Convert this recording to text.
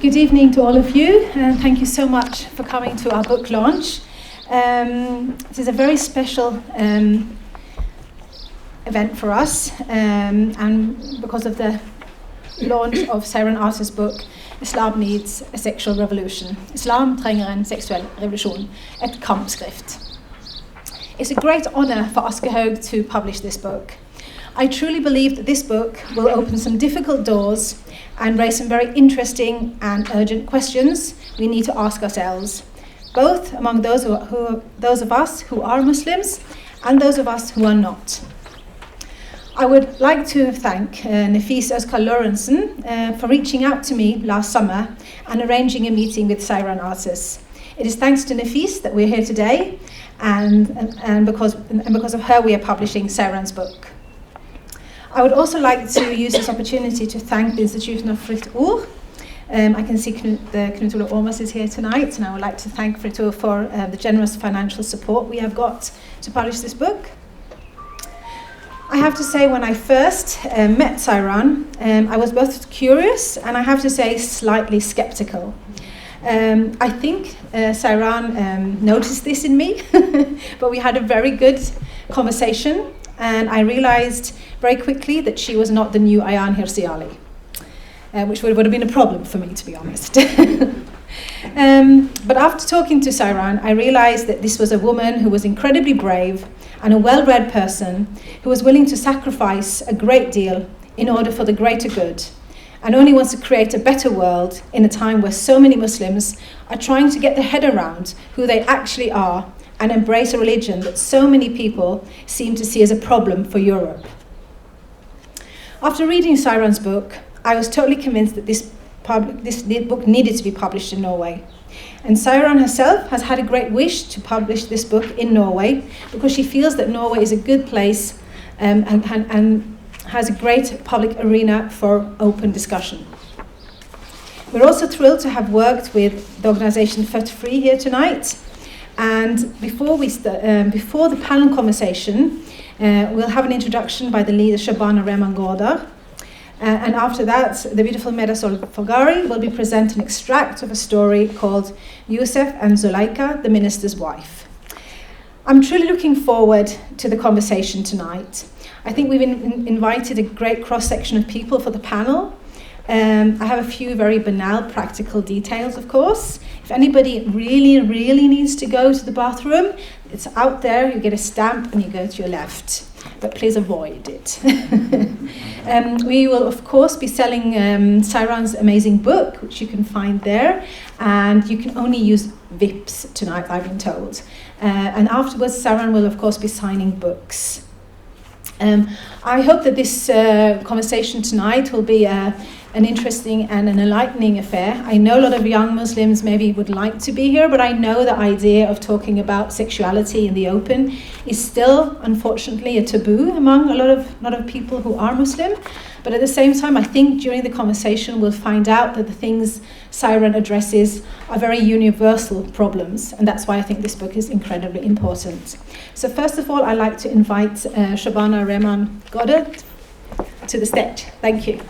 Good evening to all of you, and thank you so much for coming to our book launch. It is a very special event for us, and because of the launch of Seyran Atès' book, Islam Needs a Sexual Revolution. Islam trenger en seksuell revolusjon, et kampskrift. It's a great honor for Aschehoug to publish this book. I truly believe that this book will open some difficult doors and raise some very interesting and urgent questions we need to ask ourselves, both among those of us who are Muslims and those of us who are not. I would like to thank Nafis Özkal-Lorentzen for reaching out to me last summer and arranging a meeting with Seyran Atès. It is thanks to Nafis that we're here today, and because of her we are publishing Seyran's book. I would also like to use this opportunity to thank the institution of Født Fri. I can see Knut Ole Ormas is here tonight, and I would like to thank Født Fri for the generous financial support we have got to publish this book. I have to say, when I first met Seyran, I was both curious and I have to say slightly skeptical. I think Seyran noticed this in me, but we had a very good conversation, and I realized very quickly that she was not the new Ayaan Hirsi Ali, which would have been a problem for me, to be honest. But after talking to Seyran, I realized that this was a woman who was incredibly brave and a well-read person who was willing to sacrifice a great deal in order for the greater good, and only wants to create a better world in a time where so many Muslims are trying to get their head around who they actually are and embrace a religion that so many people seem to see as a problem for Europe. After reading Seyran's book, I was totally convinced that this book needed to be published in Norway. And Seyran herself has had a great wish to publish this book in Norway because she feels that Norway is a good place and has a great public arena for open discussion. We're also thrilled to have worked with the organization Født Fri here tonight. And before the panel conversation, we'll have an introduction by the leader Shabana Rehman-Gårder. And after that, the beautiful Medasol Fogari will be presenting an extract of a story called Yusuf and Zuleika, the Minister's Wife. I'm truly looking forward to the conversation tonight. I think we've invited a great cross-section of people for the panel. I have a few very banal practical details, of course. If anybody really needs to go to the bathroom, it's out there. You get a stamp and you go to your left. But please avoid it. We will, of course, be selling Seyran's amazing book, which you can find there. And you can only use VIPs tonight, I've been told. And afterwards, Seyran will, of course, be signing books. I hope that this conversation tonight will be an interesting and an enlightening affair. I know a lot of young Muslims maybe would like to be here, but I know the idea of talking about sexuality in the open is still, unfortunately, a taboo among a lot of people who are Muslim. But at the same time, I think during the conversation we'll find out that the things Seyran addresses are very universal problems, and that's why I think this book is incredibly important. So first of all, I'd like to invite Shabana Rehman-Gårder to the stage. Thank you.